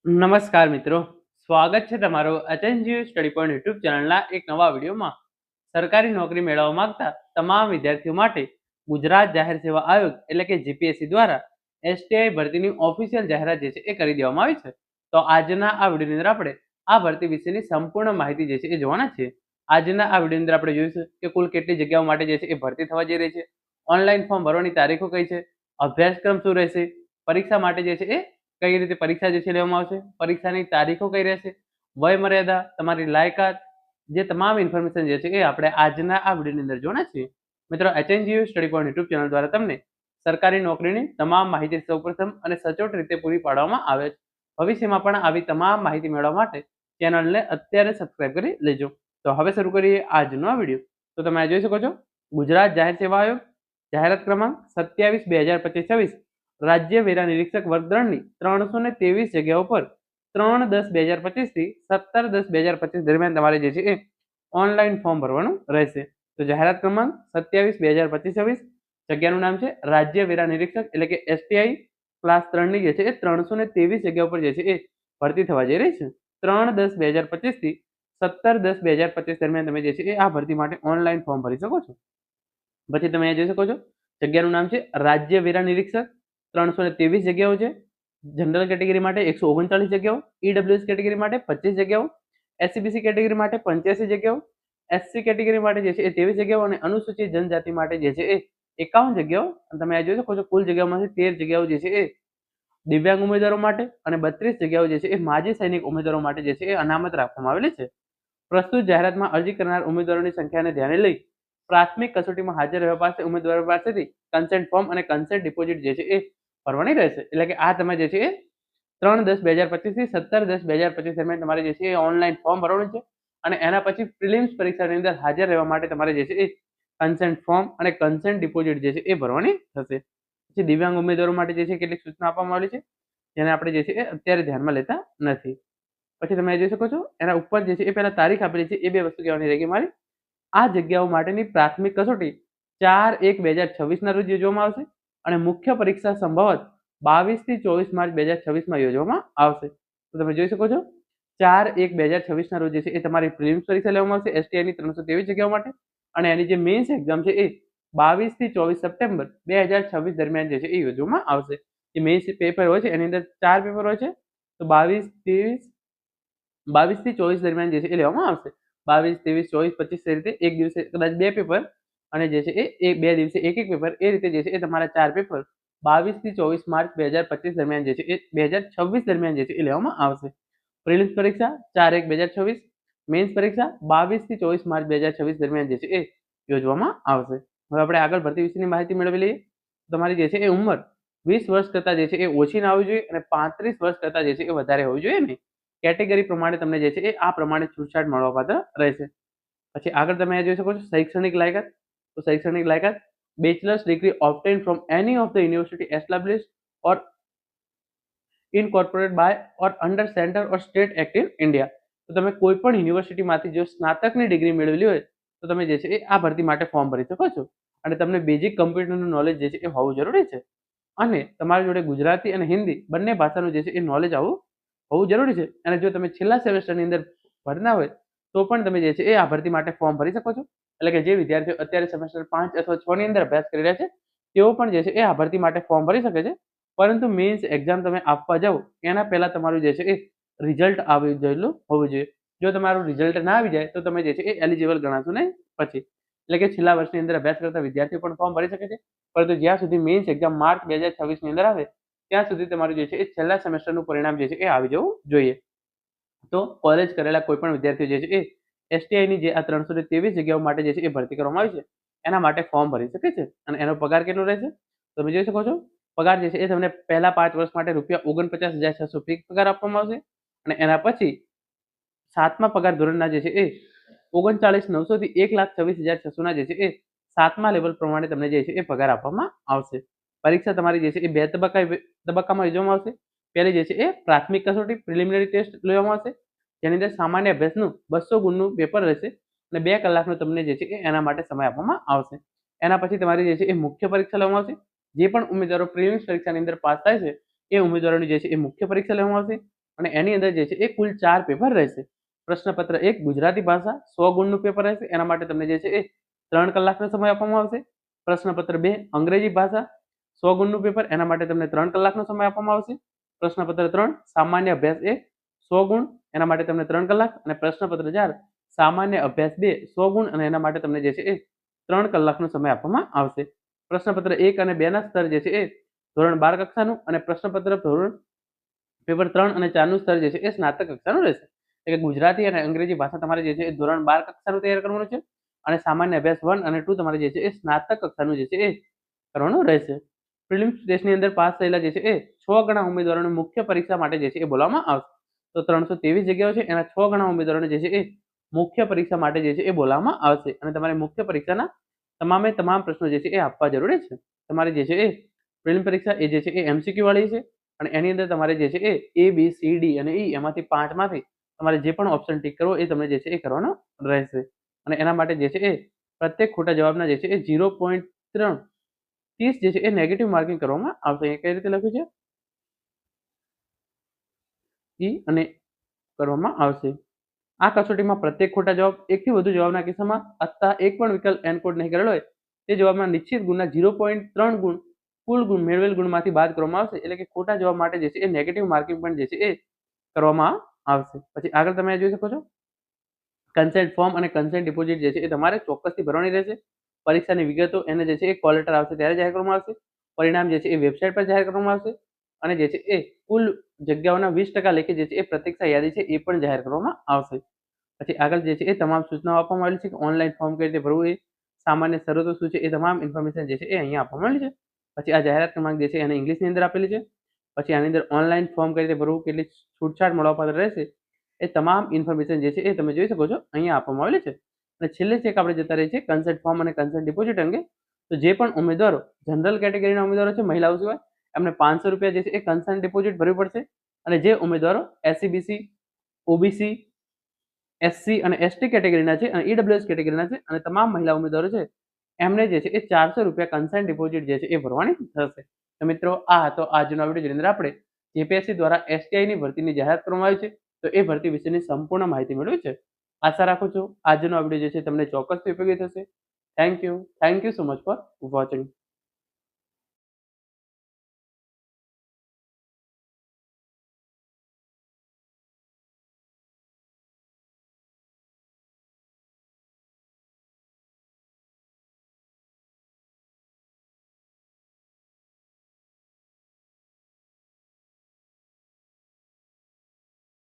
નમસ્કાર મિત્રો, સ્વાગત છે તમારો એચએનજીયુ સ્ટડી પોઈન્ટ યુટ્યુબ ચેનલના એક નવા વિડીયોમાં. સરકારી નોકરી મેળવવા માંગતા તમામ વિદ્યાર્થીઓ માટે ગુજરાત જાહેર સેવા આયોગ એટલે કે જીપીએસસી દ્વારા એસટીઆઈ ભરતીની ઓફિશિયલ જાહેરાત જે છે એ કરી દેવામાં આવી છે. તો આજના આ વિડીયોની અંદર આપણે આ ભરતી વિશેની સંપૂર્ણ માહિતી જે છે એ જોવાના છીએ. આજના આ વિડીયોની અંદર આપણે જોઈશું કે કુલ કેટલી જગ્યાઓ માટે જે છે એ ભરતી થવા જઈ રહી છે, ઓનલાઈન ફોર્મ ભરવાની તારીખો કઈ છે, અભ્યાસક્રમ શું રહેશે, પરીક્ષા માટે જે છે એ કઈ રીતે પરીક્ષા જે છે લેવામાં આવશે, પરીક્ષાની તારીખો કઈ રહેશે, વય મર્યાદા, તમારી લાયકાત, જે તમામ ઇન્ફોર્મેશન જે છે એ આપણે આજના આ વિડીયોની અંદર જોવાના છીએ. મિત્રો, HNGU study point YouTube channel દ્વારા તમને સરકારી નોકરીની તમામ માહિતી સૌપ્રથમ અને સચોટ રીતે પૂરી પાડવામાં આવે છે. ભવિષ્યમાં પણ આવી તમામ માહિતી મેળવવા માટે ચેનલને અત્યારે સબસ્ક્રાઇબ કરી લેજો. તો હવે શરૂ કરીએ આજનો આ વિડીયો. તો તમે આ જોઈ શકો છો, ગુજરાત જાહેર સેવા આયોગ જાહેરાત ક્રમાંક 27/2025 રાજ્ય વેરા નિરીક્ષક વર્ગ 3ની 323 જગ્યાઓ પર 3/10/2025 થી 17/10/2025 દરમિયાન તમારે જે છે એ ઓનલાઈન ફોર્મ ભરવાનું રહેશે. તો જાહેરાત ક્રમાંક 27/2025 જગ્યાનું નામ છે રાજ્ય વેરા નિરીક્ષક એટલે કે એસટીઆઈ ક્લાસ 3ની જે છે એ 323 જગ્યાઓ પર જે છે એ ભરતી થવા જઈ રહી છે. 3/10/2025 થી 17/10/2025 દરમિયાન તમે જે છે એ આ ભરતી માટે ઓનલાઈન ફોર્મ ભરી શકો છો. પછી તમે અહીંયા જોઈ શકો છો, જગ્યાનું નામ છે રાજ્ય વેરા નિરીક્ષક. 323 જગ્યાઓ છે. જનરલ કેટેગરી માટે 139 જગ્યાઓ, ઈડબ્લ્યુએસ કેટેગરી માટે 25 જગ્યાઓ, એસસીબીસી કેટેગરી માટે 85 જગ્યાઓ, એસસી કેટેગરી માટે જે છે એ 23 જગ્યાઓ અને અનુસૂચિત જનજાતિ માટે જે છે એ 51 જગ્યાઓ. તમે આ જોઈ શકો છો, કુલ જગ્યાઓમાંથી 13 જગ્યાઓ જે છે એ દિવ્યાંગ ઉમેદવારો માટે અને 32 જગ્યાઓ જે છે એ માજી સૈનિક ઉમેદવારો માટે જે છે એ અનામત રાખવામાં આવેલી છે. પ્રસ્તુત જાહેરાતમાં અરજી કરનાર ઉમેદવારોની સંખ્યાને ધ્યાને લઈ પ્રાથમિક કસોટીમાં હાજર રહેવા પાસે ઉમેદવારો પાસેથી કન્સેન્ટ ફોર્મ અને કન્સેન્ટ ડિપોઝિટ જે છે એ ભરવાની રહેશે. એટલે કે આ તમે જે છે એ 3/10/2025 થી 17/10/2025 દરમિયાન તમારે જે છે એ ઓનલાઈન ફોર્મ ભરવાનું છે અને એના પછી પ્રિલિમ્સ પરીક્ષાની અંદર હાજર રહેવા માટે તમારે જે છે એ કન્સેન્ટ ફોર્મ અને કન્સેન્ટ ડિપોઝિટ જે છે એ ભરવાની થશે. પછી દિવ્યાંગ ઉમેદવારો માટે જે છે કેટલીક સૂચના આપવામાં આવેલી છે, જેને આપણે જે છે એ અત્યારે ધ્યાનમાં લેતા નથી. પછી તમે જોઈ શકો છો, એના ઉપર જે છે એ પહેલા તારીખ આપેલી છે, એ બે વસ્તુ કહેવાની રહી ગઈ મારી. આ જગ્યાઓ માટેની પ્રાથમિક કસોટી 4/1/2026 ના રોજ યોજવામાં આવશે અને મુખ્ય પરીક્ષા સંભવત 22 થી 24 માર્ચ 2026 માં યોજવામાં આવશે. તો તમે જોઈ શકો છો, 4/1/2026 ના રોજ જે છે એ તમારી પ્રિલિમ્સ પરીક્ષા લેવામાં આવશે એસટીઆઈ ની 323 જગ્યાઓ માટે અને એની જે મેઇન્સ એક્ઝામ છે એ 22 થી 24 સપ્ટેમ્બર 2026 દરમિયાન જે છે એ યોજવામાં આવશે. જે મેઇન્સ પેપર હોય છે એની અંદર 4 પેપર હોય છે. તો 22 થી 24 દરમિયાન જે છે એ લેવામાં આવશે. 22, 23, 24, 25 એ રીતે એક દિવસે કદાચ 2 પેપર અને જે છે એ 2 દિવસે એક પેપર, એ રીતે જે છે એ તમારા 4 પેપર 22 થી 24 માર્ચ 2025 દરમિયાન જે છે એ 2026 દરમિયાન જે છે એ લેવામાં આવશે. પ્રિલિમ્સ પરીક્ષા 4/1/2026, મેઇન્સ પરીક્ષા 22 થી 24 માર્ચ 2026 દરમિયાન જે છે એ યોજવામાં આવશે. હવે આપણે આગળ ભરતી વિશેની માહિતી મેળવી લઈએ. તમારી જે છે એ ઉંમર 20 વર્ષ કરતાં જે છે એ ઓછી ના હોવી જોઈએ અને 35 વર્ષ કરતાં જે છે એ વધારે હોવી જોઈએ નહીં. કેટેગરી પ્રમાણે તમને જે છે એ આ પ્રમાણે છૂટછાટ મળવાપાત્ર રહેશે. પછી આગળ તમે જોઈ શકો છો, શૈક્ષણિક લાયકાત. તો શૈક્ષણિક લાયકાત bachelor's degree obtain from any of the university established or incorporated by or under centre or state act in India. તો તમે કોઈ પણ યુનિવર્સિટીમાંથી જો સ્નાતકની ડિગ્રી મેળવેલી હોય તો તમે જે છે એ આ ભરતી માટે ફોર્મ ભરી શકો છો અને તમને બેઝિક કમ્પ્યુટરનું નોલેજ જે છે એ હોવું જરૂરી છે અને તમારી જોડે ગુજરાતી અને હિન્દી બંને ભાષાનું જે છે એ નોલેજ હોવું જરૂરી છે. અને જો તમે છેલ્લા સેમેસ્ટરની અંદર ભણતા હોય તો પણ તમે જે છે એ આ ભરતી માટે ફોર્મ ભરી શકો છો. એટલે કે જે વિદ્યાર્થીઓ અત્યારે સેમેસ્ટર 5 અથવા 6 ની અંદર અભ્યાસ કરી રહ્યા છે તેઓ પણ જે છે એ આ ભરતી માટે ફોર્મ ભરી શકે છે. પરંતુ મેઇન્સ એક્ઝામ તમે આપવા જાઓ એના પહેલા તમારું જે છે એ રિઝલ્ટ આવી ગયેલું હોવું જોઈએ. જો તમારું રિઝલ્ટ ના આવી જાય તો તમે જે છે એ એલિજિબલ ગણાશો નહીં પછી. એટલે કે છેલ્લા વર્ષની અંદર અભ્યાસ કરતા વિદ્યાર્થીઓ પણ ફોર્મ ભરી શકે છે, પરંતુ જ્યાં સુધી મેઇન્સ એક્ઝામ માર્ચ 2026 ની અંદર આવે ત્યાં સુધી તમારું જે છે એ છેલ્લા સેમેસ્ટરનું પરિણામ જે છે એ આવી જવું જોઈએ. તો કોલેજ કરેલા કોઈ પણ વિદ્યાર્થીઓ જે છે એ એસટીઆઈની જે આ 323 જગ્યાઓ માટે જે છે એ ભરતી કરવામાં આવી છે એના માટે ફોર્મ ભરી શકે છે. અને એનો પગાર કેટલો રહેશે તમે જોઈ શકો છો. પગાર જે છે એ તમને પહેલા 5 વર્ષ માટે ₹49,600 ફિક્સ પગાર આપવામાં આવશે અને એના પછી 7મા પગાર ધોરણના જે છે એ 39,900 થી 1,26,600 ના જે છે એ 7મા લેવલ પ્રમાણે તમને જે છે એ પગાર આપવામાં આવશે. પરીક્ષા તમારી જે છે એ 2 તબક્કામાં યોજવામાં આવશે. પહેલી જે છે એ પ્રાથમિક કસોટી પ્રિલિમિનરી ટેસ્ટ લેવામાં આવશે, જેની અંદર સામાન્ય અભ્યાસનું 200 ગુણનું પેપર રહેશે અને 2 કલાકનો તમને જે છે એ એના માટે સમય આપવામાં આવશે. એના પછી તમારી જે છે એ મુખ્ય પરીક્ષા લેવામાં આવશે. જે પણ ઉમેદવારો પ્રિલિમ્સ પરીક્ષાની અંદર પાસ થાય છે એ ઉમેદવારોની જે છે એ મુખ્ય પરીક્ષા લેવામાં આવશે. અને એની અંદર જે છે એ કુલ 4 પેપર રહેશે. પ્રશ્નપત્ર 1 ગુજરાતી ભાષા 100 ગુણનું પેપર રહેશે. એના માટે તમને જે છે એ 3 કલાકનો સમય આપવામાં આવશે. પ્રશ્નપત્ર 2 અંગ્રેજી ભાષા 100 ગુણનું પેપર, એના માટે તમને 3 કલાકનો સમય આપવામાં આવશે. પ્રશ્નપત્ર 3 સામાન્ય અભ્યાસ 1 100 ગુણ, એના માટે તમને 3 કલાક. અને પ્રશ્નપત્ર 4 સામાન્ય અભ્યાસ 2 100 ગુણ, અને એના માટે તમને જે છે એ 3 કલાકનો સમય આપવામાં આવશે. પ્રશ્નપત્ર 1 અને 2 ના સ્તર જે છે એ ધોરણ 12 કક્ષાનું, અને પ્રશ્નપત્ર ધોરણ પેપર 3 અને 4 નું સ્તર જે છે એ સ્નાતક કક્ષાનું રહેશે. એટલે કે ગુજરાતી અને અંગ્રેજી ભાષા તમારે જે છે એ ધોરણ 12 કક્ષાનું તૈયાર કરવાનું છે, અને સામાન્ય અભ્યાસ 1 અને 2 તમારે જે છે એ સ્નાતક કક્ષાનું જે છે એ કરવાનું રહેશે. પ્રિલિમ્સ ટેસ્ટની અંદર પાસ થયેલા જે છે એ 6 ગણા ઉમેદવારોને મુખ્ય પરીક્ષા માટે જે છે એ બોલાવવામાં આવશે. તો 323 જગ્યાઓ છે, એના 6 ગણા ઉમેદવારોને જે છે એ મુખ્ય પરીક્ષા માટે જે છે એ બોલાવવામાં આવશે. અને તમારે મુખ્ય પરીક્ષાના તમામે તમામ પ્રશ્નો જે છે એ આપવા જરૂરી છે. તમારે જે છે એ પ્રિલિમ પરીક્ષા એ જે છે એ એમસીક્યુ વાળી છે, અને એની અંદર તમારે જે છે એ A, B, C, D અને E એમાંથી 5 માંથી તમારે જે પણ ઓપ્શન ટિક કરવો એ તમને જે છે એ કરવાનો રહેશે. અને એના માટે જે છે એ પ્રત્યેક ખોટા જવાબના જે છે એ 0.30 જે છે એ નેગેટિવ માર્કિંગ કરવામાં આવશે. એ કઈ રીતે લખ્યું છે ઈ અને કરવામાં આવશે. આ કસોટીમાં પ્રત્યેક ખોટા જવાબ એકથી વધુ જવાબના કિસ્સામાં અથવા એક પણ વિકલ્પ એનકોડ નહીં કરેલો હોય તે જવાબના નિશ્ચિત ગુણના 0.3 ગુણ કુલ ગુણ મેળવેલ ગુણમાંથી બાદ કરવામાં આવશે. એટલે કે ખોટા જવાબ માટે જે છે એ નેગેટિવ માર્કિંગ પણ જે છે એ કરવામાં આવશે. પછી આગળ તમે જોઈ શકો છો કન્સેન્ટ ફોર્મ અને કન્સેન્ટ ડિપોઝિટ જે છે એ તમારે ચોક્કસથી ભરવાની રહેશે. પરીક્ષાની વિગતો એને જે છે એ કોલ લેટર આવશે ત્યારે જાહેર કરવામાં આવશે. પરિણામ જે છે એ વેબસાઇટ પર જાહેર કરવામાં આવશે. અને જે છે એ કુલ જગ્યાઓના 20% લેખે જે છે એ પ્રતીક્ષા યાદી છે એ પણ જાહેર કરવામાં આવશે. પછી આગળ જે છે એ તમામ સૂચનાઓ આપવામાં આવેલી છે કે ઓનલાઈન ફોર્મ કઈ રીતે ભરવું, એ સામાન્ય શરતો શું છે, એ તમામ ઇન્ફોર્મેશન જે છે એ અહીંયા આપવામાં આવેલી છે. પછી આ જાહેરાત ક્રમાંક જે છે એને ઇંગ્લિશની અંદર આપેલી છે. પછી આની અંદર ઓનલાઈન ફોર્મ કઈ રીતે ભરવું, કેટલી છૂટછાટ મળવાપાત્ર રહેશે, એ તમામ ઇન્ફોર્મેશન જે છે એ તમે જોઈ શકો છો અહીંયા આપવામાં આવેલી છે. અને છેલ્લે ચેક આપણે જતા રહીએ છીએ કન્સેન્ટ ફોર્મ અને કન્સેન્ટ ડિપોઝિટ અંગે. તો જે પણ ઉમેદવારો જનરલ કેટેગરીના ઉમેદવારો છે, મહિલાઓ સિવાય, એમને 500 રૂપિયા જે છે એ કન્સેન્ટ ડિપોઝિટ ભરવી પડશે. અને જે ઉમેદવારો SC, BC, OBC, SC અને ST કેટેગરીના છે અને EWS કેટેગરીના છે અને તમામ મહિલા ઉમેદવારો છે, એમને જે છે એ 400 રૂપિયા કન્સેન્ટ ડિપોઝિટ જે છે એ ભરવાની થશે. તો મિત્રો આ હતો આજનો વિડીયો, જેની અંદર આપણે JPSC દ્વારા STI ની ભરતીની જાહેરાત કરવામાં આવી છે, તો એ ભરતી વિશેની સંપૂર્ણ માહિતી મેળવી છે. આશા રાખું છું આજનો વિડીયો જે છે તમને ચોક્કસથી ઉપયોગી થશે. Thank you so much for watching.